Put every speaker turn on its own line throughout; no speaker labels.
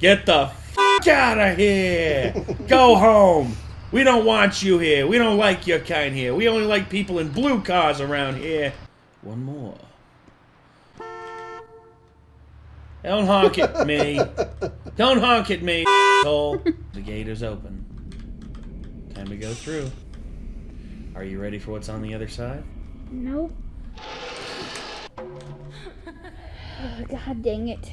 Get the f*** out of here! Go home! We don't want you here. We don't like your kind here. We only like people in blue cars around here. One more. Don't honk at me. Don't honk at me, asshole. The gate is open. Time to go through. Are you ready for what's on the other side?
Nope. Oh, God dang it.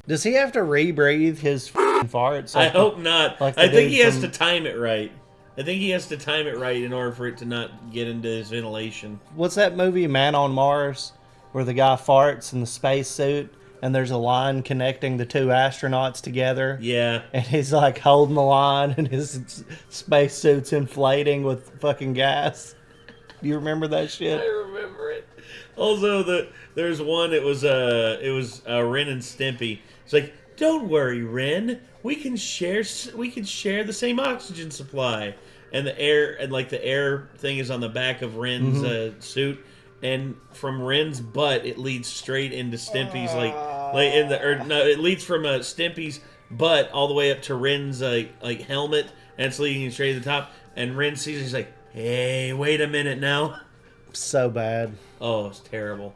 Does he have to rebreathe his farts?
I hope not.
Like
I think he has to time it right. I think he has to time it right in order for it to not get into his ventilation.
What's that movie, Man on Mars, where the guy farts in the spacesuit and there's a line connecting the two astronauts together?
Yeah.
And he's like holding the line and his spacesuit's inflating with fucking gas. Do you remember that shit?
I remember it. Also, there's one. It was Ren and Stimpy. It's like, don't worry, Ren. We can share the same oxygen supply. And the air thing is on the back of Ren's suit, and from Ren's butt it leads straight into Stimpy's it leads from Stimpy's butt all the way up to Ren's helmet, and it's leading straight to the top. And Ren sees it, he's like, hey, wait a minute now.
So bad.
Oh, it's terrible.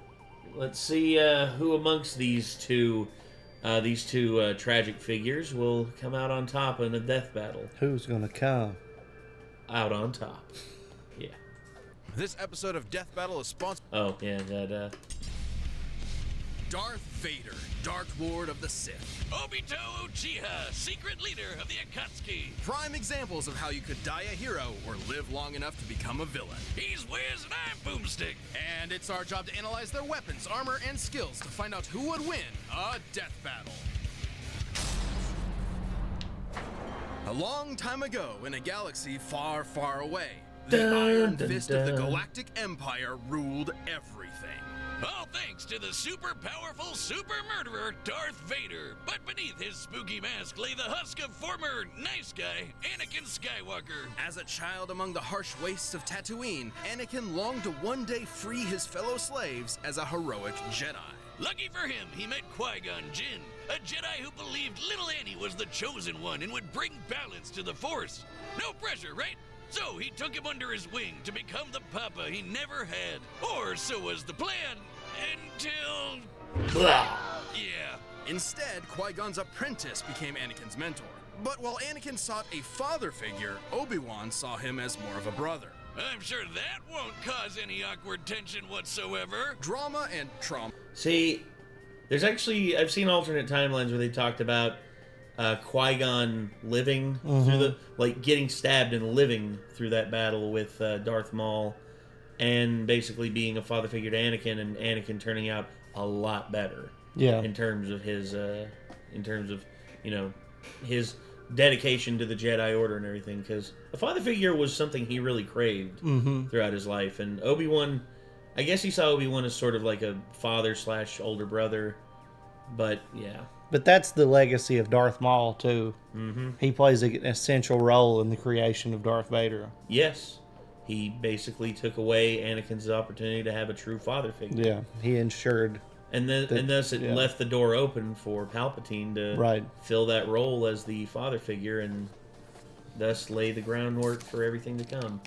Let's see who amongst these two tragic figures will come out on top in a death battle.
Who's gonna come
out on top? Yeah.
This episode of Death Battle is sponsored.
Oh yeah, that.
Darth Vader, Dark Lord of the Sith.
Obito Uchiha, secret leader of the Akatsuki.
Prime examples of how you could die a hero or live long enough to become a villain.
He's Wiz and I'm Boomstick.
And it's our job to analyze their weapons, armor, and skills to find out who would win a death battle. A long time ago, in a galaxy far, far away, the Iron Fist of the Galactic Empire ruled everything.
All thanks to the super powerful super murderer Darth Vader. But beneath his spooky mask lay the husk of former nice guy Anakin Skywalker.
As a child among the harsh wastes of Tatooine, Anakin longed to one day free his fellow slaves as a heroic Jedi.
Lucky for him, he met Qui-Gon Jinn, a Jedi who believed little Annie was the chosen one and would bring balance to the Force. No pressure, right? So he took him under his wing to become the papa he never had. Or so was the plan, until...
Blah.
Yeah.
Instead, Qui-Gon's apprentice became Anakin's mentor. But while Anakin sought a father figure, Obi-Wan saw him as more of a brother.
I'm sure that won't cause any awkward tension whatsoever.
Drama and trauma.
See, there's actually... I've seen alternate timelines where they talked about Qui-Gon living through getting stabbed and living through that battle with Darth Maul, and basically being a father figure to Anakin, and Anakin turning out a lot better.
Yeah.
In terms of his, his dedication to the Jedi Order and everything, because a father figure was something he really craved throughout his life. And Obi-Wan, I guess he saw Obi-Wan as sort of like a father/older brother, but yeah.
But that's the legacy of Darth Maul, too.
Mm-hmm.
He plays an essential role in the creation of Darth Vader.
Yes. He basically took away Anakin's opportunity to have a true father figure.
Yeah, he ensured.
And thus it left the door open for Palpatine to fill that role as the father figure and thus lay the groundwork for everything to come.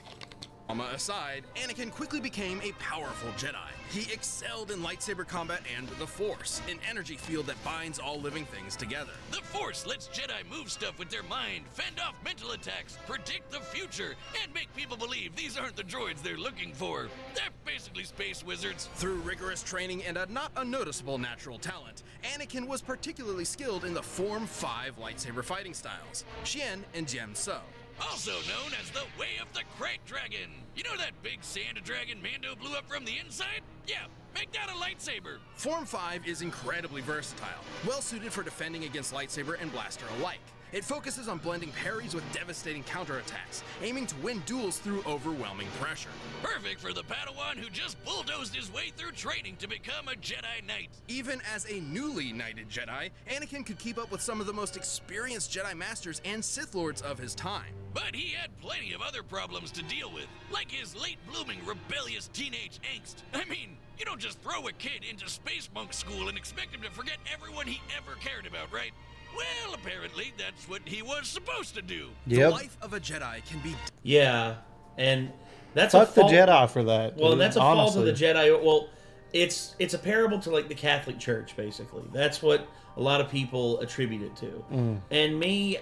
Drama aside, Anakin quickly became a powerful Jedi. He excelled in lightsaber combat and the Force, an energy field that binds all living things together.
The Force lets Jedi move stuff with their mind, fend off mental attacks, predict the future, and make people believe these aren't the droids they're looking for. They're basically space wizards.
Through rigorous training and a not unnoticeable natural talent, Anakin was particularly skilled in the Form 5 lightsaber fighting styles, Xian and Jian-So.
Also known as the Way of the Crate Dragon. You know that big sand dragon Mando blew up from the inside? Yeah, make that a lightsaber.
Form 5 is incredibly versatile, well suited for defending against lightsaber and blaster alike. It focuses on blending parries with devastating counterattacks, aiming to win duels through overwhelming pressure.
Perfect for the Padawan who just bulldozed his way through training to become a Jedi Knight.
Even as a newly knighted Jedi, Anakin could keep up with some of the most experienced Jedi Masters and Sith Lords of his time.
But he had plenty of other problems to deal with, like his late-blooming rebellious teenage angst. I mean, you don't just throw a kid into space monk school and expect him to forget everyone he ever cared about, right? Well, apparently that's what he was supposed to do.
The
Yep.
life of a Jedi can be
Yeah, and that's
Fuck
a
the
fault.
Jedi for that.
Well, and
dude,
that's a fault of
honestly.
the Jedi. Well, it's a parable to like the Catholic Church, basically. That's what a lot of people attribute it to. And me,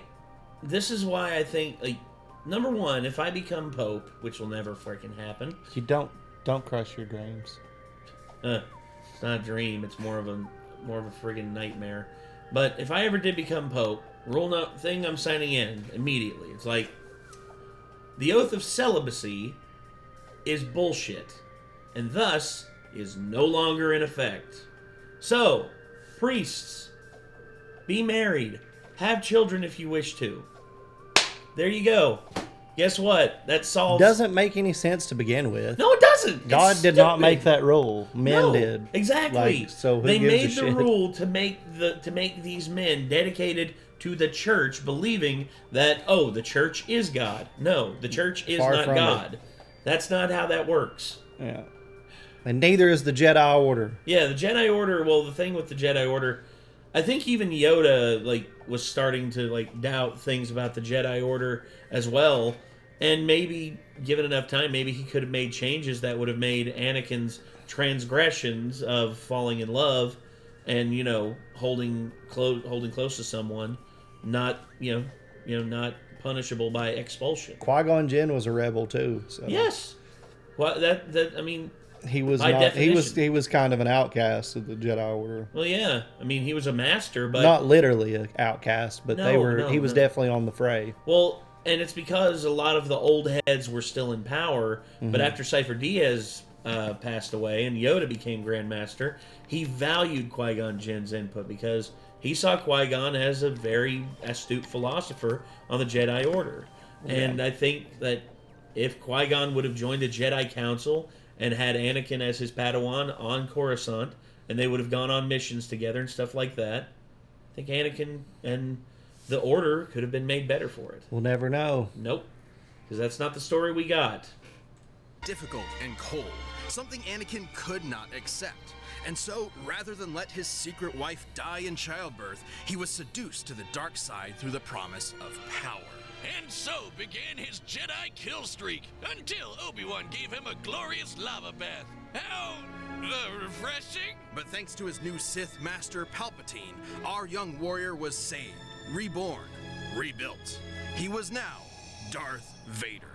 this is why I think, like, number one, if I become Pope, which will never freaking happen.
You don't crush your dreams.
It's not a dream. It's more of a friggin' nightmare. But if I ever did become Pope, thing I'm signing in immediately. It's like the oath of celibacy is bullshit, and thus is no longer in effect. So, priests, be married, have children if you wish to. There you go. Guess what? That solves.
Doesn't make any sense to begin with.
No, it doesn't.
God
It's
did not
stupid.
make that rule. Men
No,
did.
Exactly.
Like, so who
they
gives
made
a
the
shit?
rule to make these men dedicated to the church, believing that the church is God. No, the church is
Far
not
from it.
God. That's not how that works.
Yeah. And neither is the Jedi Order.
Yeah, the Jedi Order. Well, the thing with the Jedi Order, I think even Yoda was starting to doubt things about the Jedi Order as well. And maybe, given enough time, maybe he could have made changes that would have made Anakin's transgressions of falling in love and holding close to someone not not punishable by expulsion.
Qui-Gon Jinn was a rebel too. So
Yes, well, that I mean,
he was
by
not.
definition.
He was kind of an outcast of the Jedi Order.
well, yeah, I mean, he was a master, but
Not literally an outcast, but
No,
he was
no.
definitely on the fray.
well. And it's because a lot of the old heads were still in power, but after Cypher Diaz passed away and Yoda became Grand Master, he valued Qui-Gon Jinn's input because he saw Qui-Gon as a very astute philosopher on the Jedi Order. And I think that if Qui-Gon would have joined the Jedi Council and had Anakin as his Padawan on Coruscant, and they would have gone on missions together and stuff like that, I think Anakin and the Order could have been made better for it.
We'll never know.
Nope. Because that's not the story we got.
difficult and cold, something Anakin could not accept. And so, rather than let his secret wife die in childbirth, he was seduced to the dark side through the promise of power.
And so began his Jedi kill streak, until Obi-Wan gave him a glorious lava bath. How refreshing!
But thanks to his new Sith Master Palpatine, our young warrior was saved, reborn, rebuilt. He was now Darth Vader.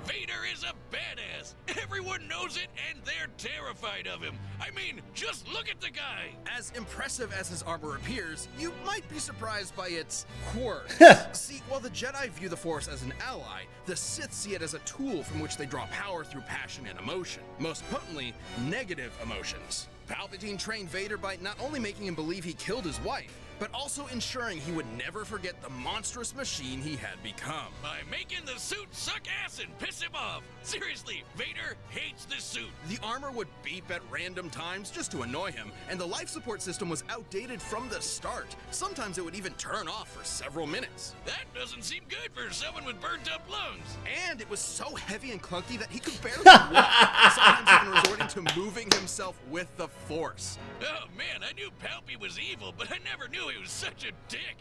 Vader is a badass. Everyone knows it, and they're terrified of him. I mean, just look at the guy.
As impressive as his armor appears, you might be surprised by its quirks. See, while the Jedi view the Force as an ally, the Sith see it as a tool from which they draw power through passion and emotion. Most potently, negative emotions. Palpatine trained Vader by not only making him believe he killed his wife, but also ensuring he would never forget the monstrous machine he had become.
By making the suit suck ass and piss him off. Seriously, Vader hates this suit.
The armor would beep at random times just to annoy him, and the life support system was outdated from the start. Sometimes it would even turn off for several minutes.
That doesn't seem good for someone with burnt up lungs.
And it was so heavy and clunky that he could barely walk, sometimes even resorting to moving himself with the Force.
Oh man, I knew Palpy was evil, but I never knew he was such a dick.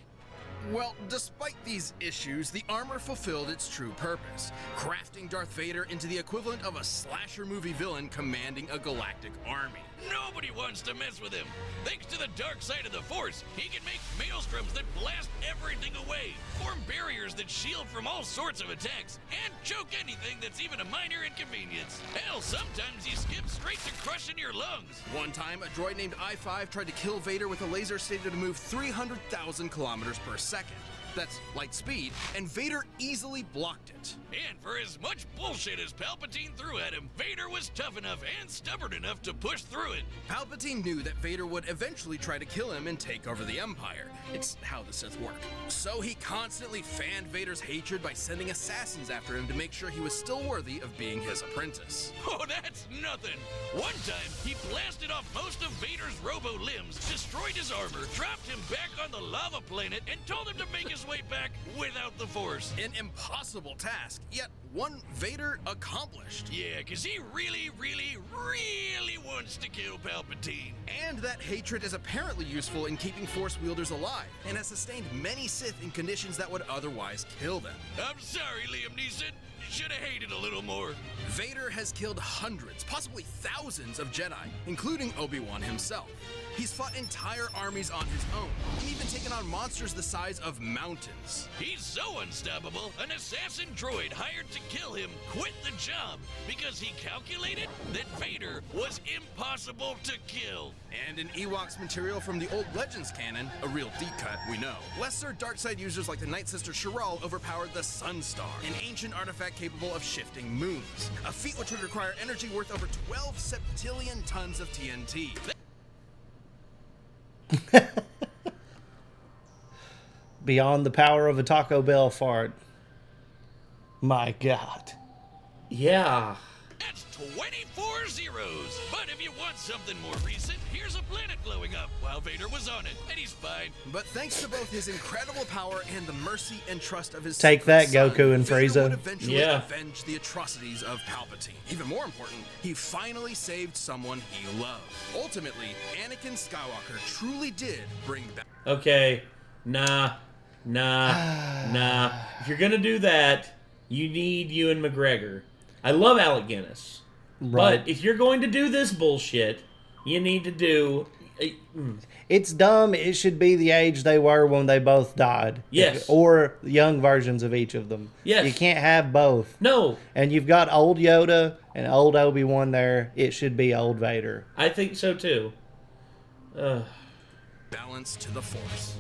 Well, despite these issues, the armor fulfilled its true purpose, crafting Darth Vader into the equivalent of a slasher movie villain commanding a galactic army.
Nobody wants to mess with him. Thanks to the dark side of the Force, he can make maelstroms that blast everything away, form barriers that shield from all sorts of attacks, and choke anything that's even a minor inconvenience. Hell, sometimes he skips straight to crushing your lungs.
One time, a droid named I-5 tried to kill Vader with a laser stated to move 300,000 kilometers per second. That's light speed, and Vader easily blocked it.
And for as much bullshit as Palpatine threw at him, Vader was tough enough and stubborn enough to push through it.
Palpatine knew that Vader would eventually try to kill him and take over the Empire. It's how the Sith work. So he constantly instantly fanned Vader's hatred by sending assassins after him to make sure he was still worthy of being his apprentice.
Oh, that's nothing. One time, he blasted off most of Vader's robo-limbs, destroyed his armor, dropped him back on the lava planet, and told him to make his way back without the Force.
An impossible task, yet one Vader accomplished.
Yeah, because he really wants to kill Palpatine.
And that hatred is apparently useful in keeping Force wielders alive, and has sustained many Sith in conditions that would otherwise kill them.
I'm sorry, Liam Neeson. Should have hated a little more.
Vader has killed hundreds, possibly thousands of Jedi, including Obi-Wan himself. He's fought entire armies on his own, and even taken on monsters the size of mountains.
He's so unstoppable, an assassin droid hired to kill him quit the job because he calculated that Vader was impossible to kill.
And in Ewoks material from the old Legends canon, a real deep cut, we know, lesser dark side users like the Night Sister Sheral overpowered the Sunstar, an ancient artifact capable of shifting moons, a feat which would require energy worth over 12 septillion tons of TNT.
Beyond the power of a Taco Bell fart. My God.
Yeah.
That's 24 zeros. But if you want something more recent, here's a planet blowing up while Vader was on it, and he's fine.
But thanks to both his incredible power and the mercy and trust of his
Take that,
son,
Goku and
Vader
Frieza.
would eventually
Yeah.
avenge the atrocities of Palpatine. Even more important, he finally saved someone he loved. Ultimately, Anakin Skywalker truly did bring back.
Okay. Nah. If you're gonna do that, you need Ewan McGregor. I love Alec Guinness.
Right.
But if you're going to do this bullshit, you need to do...
It's dumb. It should be the age they were when they both died.
Yes.
Or young versions of each of them.
Yes.
You can't have both.
No,
And you've got old Yoda and old Obi-Wan there. It should be old Vader.
I think so too.
Balance to the Force.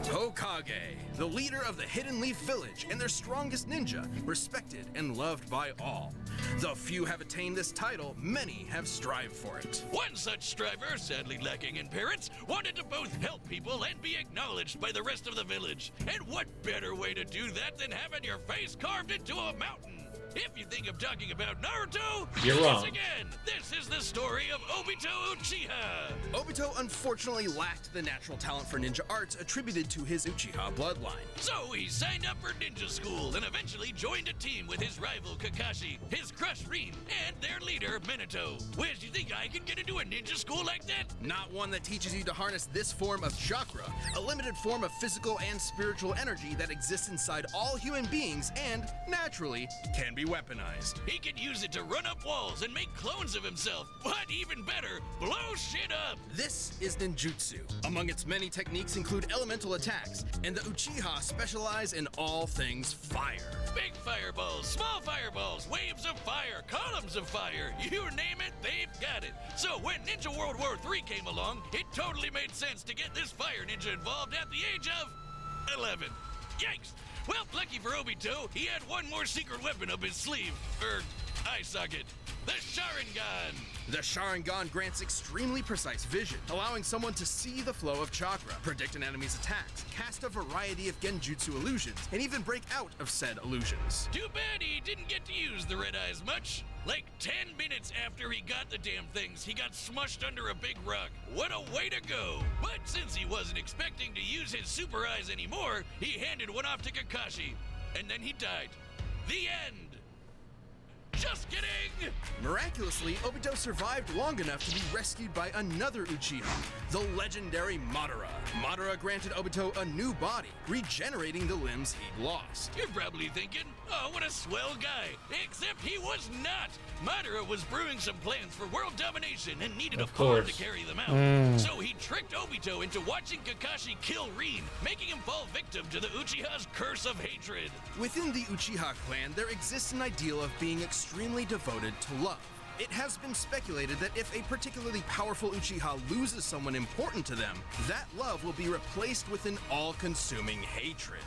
Hokage, the leader of the Hidden Leaf Village and their strongest ninja, respected and loved by all. Though few have attained this title, many have strived for it.
One such striver, sadly lacking in parents, wanted to both help people and be acknowledged by the rest of the village. And what better way to do that than having your face carved into a mountain? If you think I'm talking about Naruto,
You're
guess
wrong.
again. This is the story of Obito Uchiha.
Obito unfortunately lacked the natural talent for ninja arts attributed to his Uchiha bloodline.
So he signed up for ninja school and eventually joined a team with his rival Kakashi, his crush Rin, and their leader Minato. Where do you think I can get into a ninja school like that?
Not one that teaches you to harness this form of chakra, a limited form of physical and spiritual energy that exists inside all human beings and, naturally, can be weaponized.
He can use it to run up walls and make clones of himself, but even better, blow shit up.
This is ninjutsu. Among its many techniques include elemental attacks, and the Uchiha specialize in all things fire.
Big fireballs, small fireballs, waves of fire, columns of fire, you name it, they've got it. So when Ninja World War III came along, it totally made sense to get this fire ninja involved at the age of 11. Yikes! Well, lucky for Obito, he had one more secret weapon up his sleeve, eye socket, the Sharingan.
The Sharingan grants extremely precise vision, allowing someone to see the flow of chakra, predict an enemy's attacks, cast a variety of genjutsu illusions, and even break out of said illusions.
Too bad he didn't get to use the red eyes much. Like 10 minutes after he got the damn things, he got smushed under a big rock. What a way to go! But since he wasn't expecting to use his super eyes anymore, he handed one off to Kakashi. And then he died. The end! Just kidding!
Miraculously, Obito survived long enough to be rescued by another Uchiha, the legendary Madara. Madara granted Obito a new body, regenerating the limbs he'd lost.
You're probably thinking, oh, what a swell guy. Except he was not. Madara was brewing some plans for world domination and needed
Of
a pawn to
course.
carry them out. So he tricked Obito into watching Kakashi kill Rin, making him fall victim to the Uchiha's curse of hatred.
Within the Uchiha clan, there exists an ideal of being extremely devoted to love. It has been speculated that if a particularly powerful Uchiha loses someone important to them, that love will be replaced with an all-consuming hatred.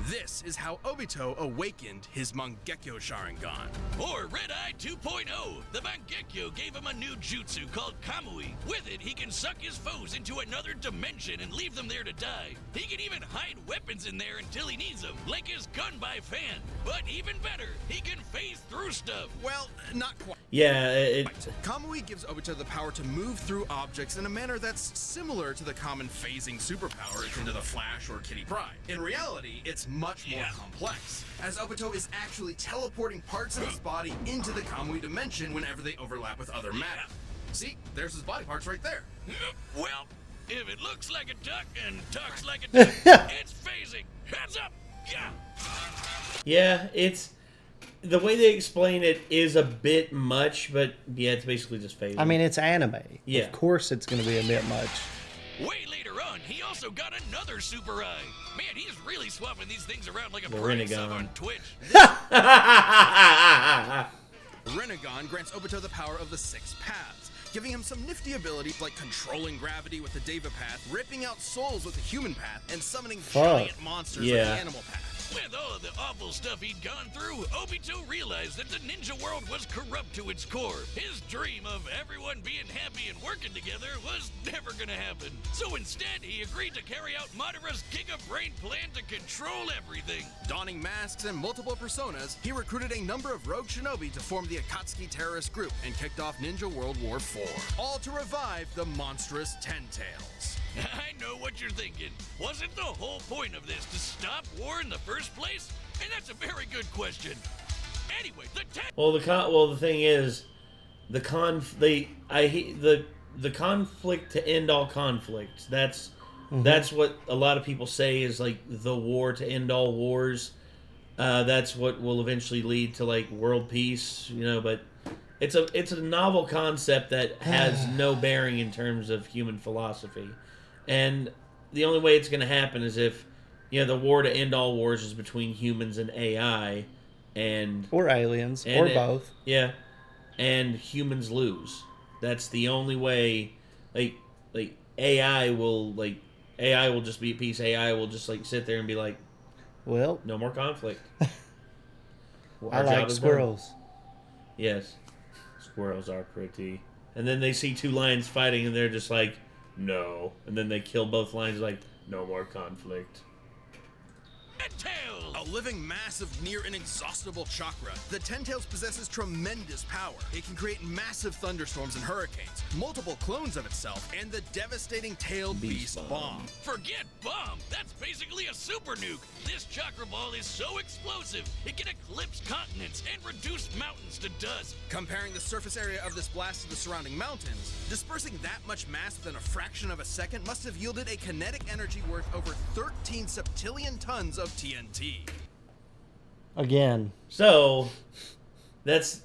This is how Obito awakened his Mangekyo Sharingan.
Or Red Eye 2.0. The Mangekyo gave him a new jutsu called Kamui. With it, he can suck his foes into another dimension and leave them there to die. He can even hide weapons in there until he needs them, like his gun by fan. But even better, he can phase through stuff.
Well, not quite.
Yeah,
Kamui gives Obito the power to move through objects in a manner that's similar to the common phasing superpower akin to the Flash or Kitty Pryde. In reality, it's much more complex, as Obito is actually teleporting parts of his body into the Kamui dimension whenever they overlap with other matter. See, there's his body parts right there.
Well, if it looks like a duck and talks like a duck, it's phasing. Heads up!
yeah, it's the way they explain it is a bit much, but yeah, it's basically just phasing.
I mean, it's anime.
Yeah.
Of course it's going to be a bit much.
Way later on, he also got another super eye. Man, he's really swapping these things around like a
The
parade sub
Renegade.
on Twitch.
Renegon grants Obito the power of the 6 paths, giving him some nifty abilities like controlling gravity with the Deva path, ripping out souls with the human path, and summoning giant monsters with the animal path.
With all of the awful stuff he'd gone through, Obito realized that the ninja world was corrupt to its core. His dream of everyone being happy and working together was never gonna happen. So instead, he agreed to carry out Madara's Giga Brain plan to control everything.
Donning masks and multiple personas, he recruited a number of rogue shinobi to form the Akatsuki terrorist group and kicked off Ninja World War IV, all to revive the monstrous Ten Tails.
I know what you're thinking. Wasn't the whole point of this to stop war in the first place? And that's a very good question. Anyway,
the thing is, the conflict to end all conflicts. That's what a lot of people say is like the war to end all wars. That's what will eventually lead to like world peace, you know. But it's a novel concept that has no bearing in terms of human philosophy, and the only way it's going to happen is if the war to end all wars is between humans and AI,
or aliens, or both.
Yeah, and humans lose. That's the only way. Like AI will just be at peace. AI will just like sit there and be like,
well,
no more conflict.
I like squirrels.
Yes, squirrels are pretty. And then they see 2 lions fighting, and they're just like, no. And then they kill both lions, like, no more conflict.
A living mass of near inexhaustible chakra, the Ten Tails possesses tremendous power. It can create massive thunderstorms and hurricanes, multiple clones of itself, and the devastating tailed beast bomb.
Forget bomb! That's basically a super nuke! This chakra ball is so explosive, it can eclipse continents and reduce mountains to dust.
Comparing the surface area of this blast to the surrounding mountains, dispersing that much mass within a fraction of a second must have yielded a kinetic energy worth over 13 septillion tons of TNT.
Again.
So, that's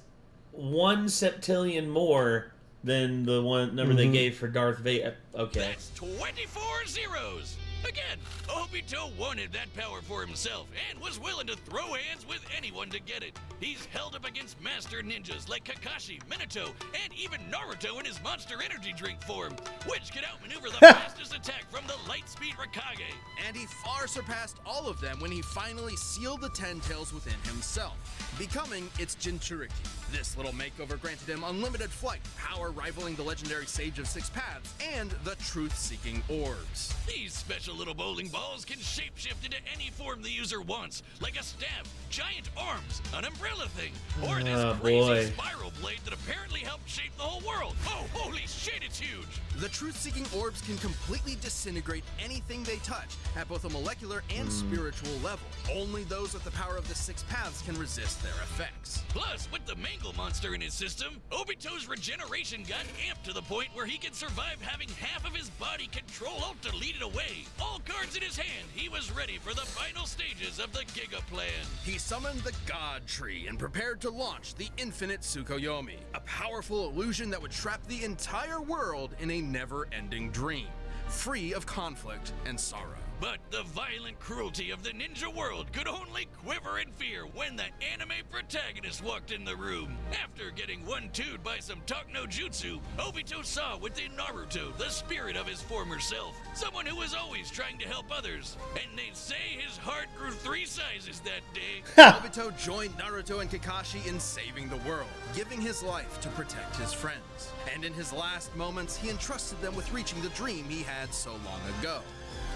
1 septillion more than the one number they gave for Darth Vader. Okay.
That's 24 zeros! Again, Obito wanted that power for himself and was willing to throw hands with anyone to get it. He's held up against master ninjas like Kakashi, Minato, and even Naruto in his monster energy drink form, which can outmaneuver the fastest attack from the Lightspeed Raikage.
And he far surpassed all of them when he finally sealed the Ten Tails within himself, becoming its Jinchuriki. This little makeover granted him unlimited flight, power rivaling the legendary Sage of 6 Paths, and the truth-seeking orbs.
These special little bowling balls can shapeshift into any form the user wants, like a staff, giant arms, an umbrella thing, or this crazy spiral blade that apparently helped shape the whole world. Oh, holy shit, it's huge!
The truth-seeking orbs can completely disintegrate anything they touch at both a molecular and spiritual level. Only those with the power of the 6 Paths can resist their effects.
Plus, with the Mangle monster in his system, Obito's regeneration got amped to the point where he could survive having half of his body control-alt-deleted away. All cards in his hand, he was ready for the final stages of the Giga Plan.
He summoned the God Tree and prepared to launch the Infinite Tsukuyomi, a powerful illusion that would trap the entire world in a never-ending dream. free of conflict and sorrow.
But the violent cruelty of the ninja world could only quiver in fear when the anime protagonist walked in the room. After getting one-two'd by some talk no jutsu, Obito saw within Naruto the spirit of his former self, someone who was always trying to help others. And they say his heart grew 3 sizes that day.
Obito joined Naruto and Kakashi in saving the world, giving his life to protect his friends. And in his last moments, he entrusted them with reaching the dream he had so long ago.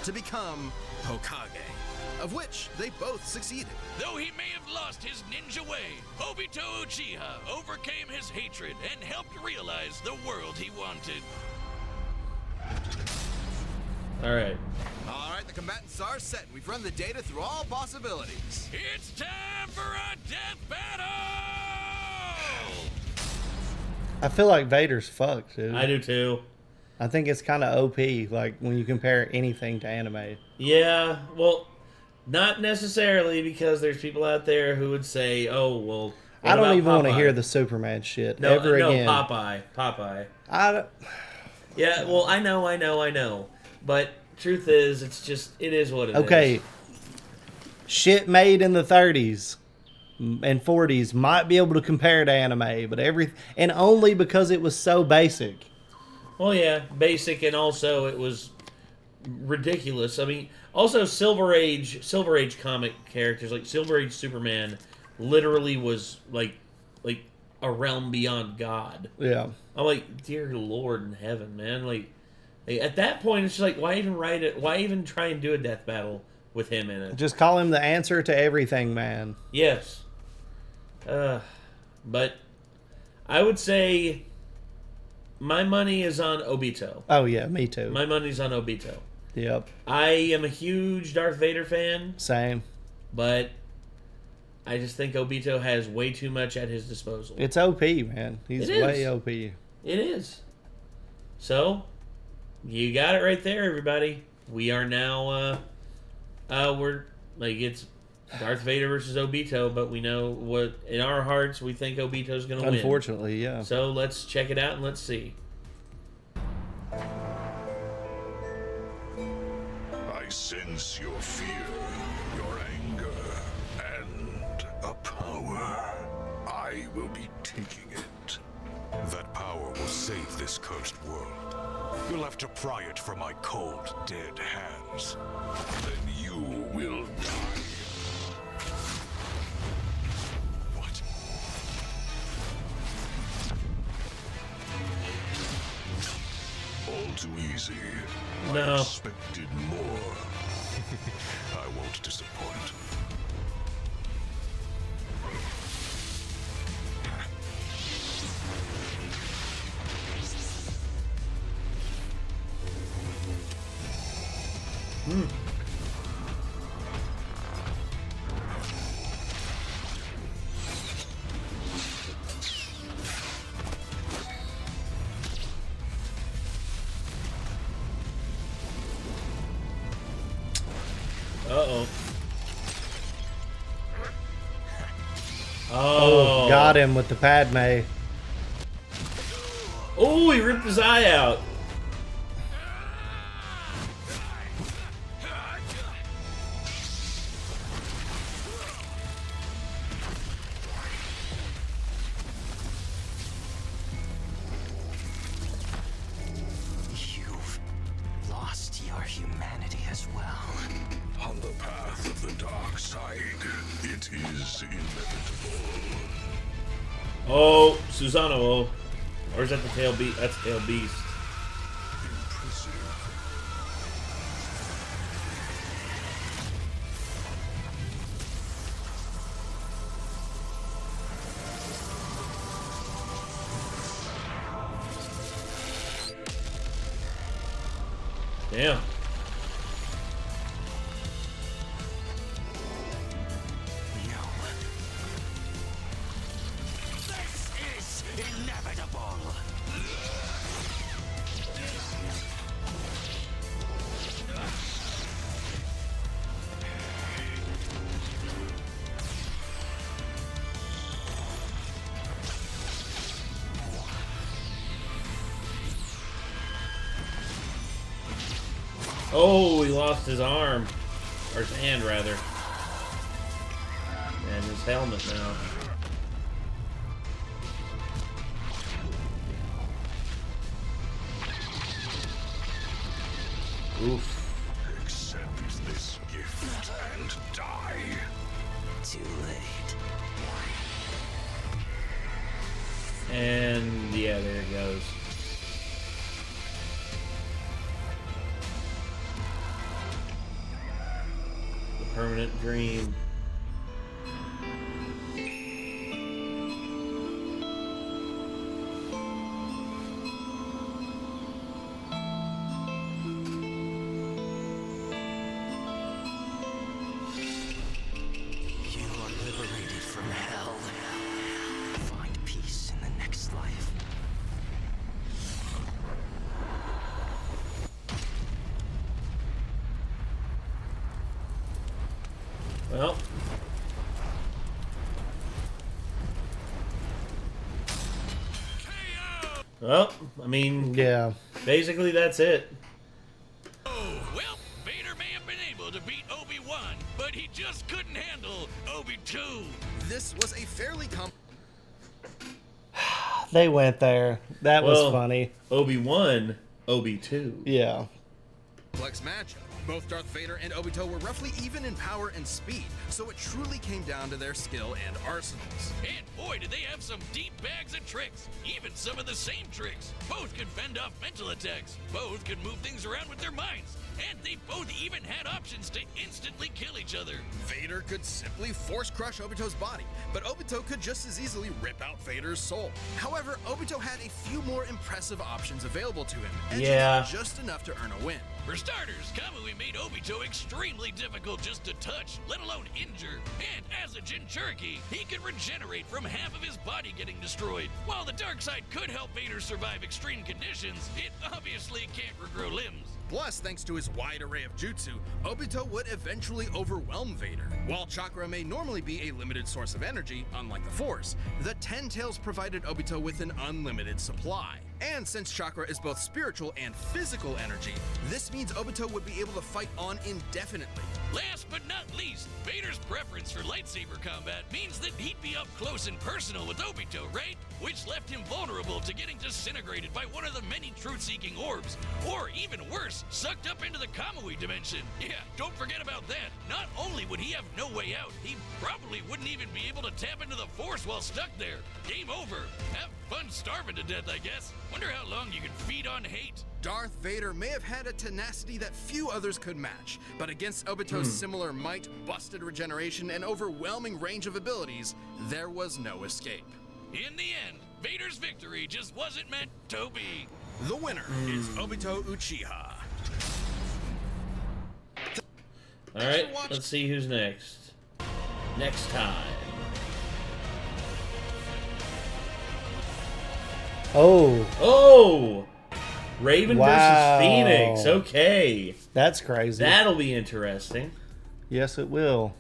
To become Hokage, of which they both succeeded.
Though he may have lost his ninja way, Obito Uchiha overcame his hatred and helped realize the world he wanted.
Alright.
Alright, the combatants are set. We've run the data through all possibilities.
It's time for a death battle!
I feel like Vader's fucked, dude.
I do too.
I think it's kind of OP, like, when you compare anything to anime.
Yeah, well, not necessarily, because there's people out there who would say, oh, well,
I don't even want to
Popeye?
hear the Superman shit
No,
ever again.
Popeye.
I,
Yeah, well, I know. But truth is, it is what it is.
okay, shit made in the 30s and 40s might be able to compare to anime, but and only because it was so basic.
Well, yeah, basic, and also it was ridiculous. I mean, also Silver Age comic characters, like Silver Age Superman, literally was like a realm beyond God.
Yeah.
I'm like, dear Lord in heaven, man. Like, at that point, it's just like, why even write it? Why even try and do a death battle with him in it?
Just call him the answer to everything, man.
Yes. But I would say my money is on Obito.
Oh, yeah, me too.
My money's on Obito.
Yep.
I am a huge Darth Vader fan,
Same.
but I just think Obito has way too much at his disposal.
It's OP, man. He's
It is.
way OP.
It is. So, you got it right there, everybody. We are now, it's Darth Vader versus Obito, but we know what, in our hearts, we think Obito's going to win.
Unfortunately, yeah.
So, let's check it out and let's see.
I sense your fear, your anger, and a power. I will be taking it. That power will save this cursed world. You'll have to pry it from my cold, dead hands. Then you will die. What? All too easy.
No.
I expected more. I won't disappoint.
Uh-oh.
Oh, got him with the Padme.
Oh, he ripped his eye out.
You've lost your humanity as well.
On the path of the dark side, it is inevitable.
Oh, Susano. Or is that the tail beast? That's tail beast.
Impressive.
Damn.
This is inevitable.
Oh, he lost his arm. Or his hand, rather. And his helmet now. Oof.
Accept this gift and die.
Too late.
And yeah, there it goes. The permanent dream.
You are liberated from hell. Find peace in the next life.
Well. Well, I mean,
Yeah.
basically that's it.
Oh, well, Vader may have been able to beat Obi-Wan, but he just couldn't handle Obi-2.
This was a fairly
They went there. That was
Well,
funny.
Obi-Wan, Obi-2.
Yeah.
complex matchup. Both Darth Vader and Obito were roughly even in power and speed, so it truly came down to their skill and arsenals.
And boy, did they have some deep bags of tricks. Even some of the same tricks. Both could fend off mental attacks. Both could move things around with their minds. And they both even had options to instantly kill each other.
Vader could simply force crush Obito's body, but Obito could just as easily rip out Vader's soul. However, Obito had a few more impressive options available to him, and
Yeah.
just enough to earn a win.
For starters, Kamui made Obito extremely difficult just to touch, let alone injure. And as a Jinchuriki, he could regenerate from half of his body getting destroyed. While the dark side could help Vader survive extreme conditions, it obviously can't regrow limbs.
Plus, thanks to his wide array of jutsu, Obito would eventually overwhelm Vader. While chakra may normally be a limited source of energy, unlike the Force, the Ten Tails provided Obito with an unlimited supply. And since chakra is both spiritual and physical energy, this means Obito would be able to fight on indefinitely.
Last but not least, Vader's preference for lightsaber combat means that he'd be up close and personal with Obito, right? Which left him vulnerable to getting disintegrated by one of the many truth-seeking orbs, or even worse, sucked up into the Kamui dimension. Yeah, don't forget about that. Not only would he have no way out, he probably wouldn't even be able to tap into the Force while stuck there. Game over. Have fun starving to death, I guess. Wonder how long you can feed on hate.
Darth Vader may have had a tenacity that few others could match, but against Obito's similar might, busted regeneration, and overwhelming range of abilities, there was no escape.
In the end, Vader's victory just wasn't meant to be.
The winner is Obito Uchiha.
All right, let's see who's next. Next time.
Oh,
Oh! Raven
Wow.
versus Phoenix. Okay.
that's crazy.
That'll be interesting.
Yes, it will.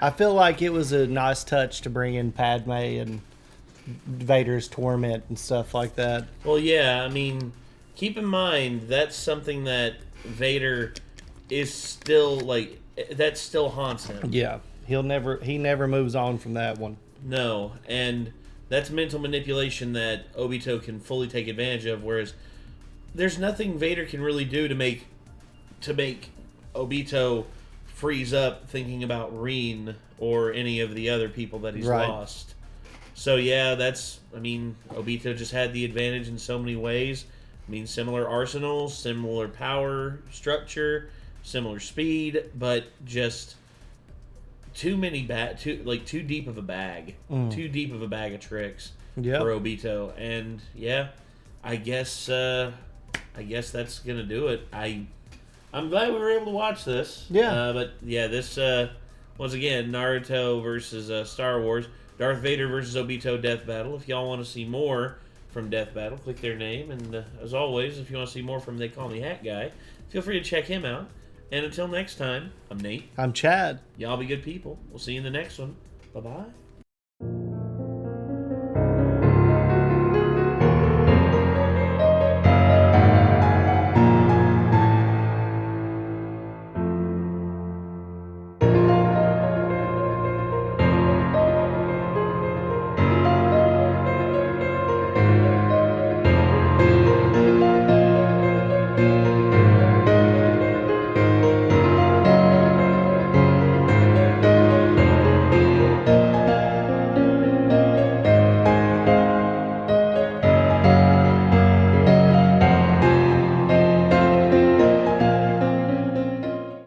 I feel like it was a nice touch to bring in Padme and Vader's torment and stuff like that.
Well, yeah, I mean, keep in mind that's something that Vader is still, like, that still haunts him.
Yeah, he never moves on from that one.
No, and that's mental manipulation that Obito can fully take advantage of, whereas there's nothing Vader can really do to make Obito freeze up thinking about Reen or any of the other people that he's
Right.
lost. So yeah, Obito just had the advantage in so many ways. I mean, similar arsenals, similar power structure, similar speed, but just too deep of a bag. Too deep of a bag of tricks
Yep.
for Obito. And yeah, I guess that's gonna do it. I'm glad we were able to watch this.
Yeah.
But yeah, this once again, Naruto versus Star Wars, Darth Vader versus Obito Death Battle. If y'all want to see more from Death Battle, click their name. And as always, if you want to see more from They Call Me Hat Guy, feel free to check him out. And until next time, I'm Nate.
I'm Chad.
Y'all be good people. We'll see you in the next one. Bye-bye.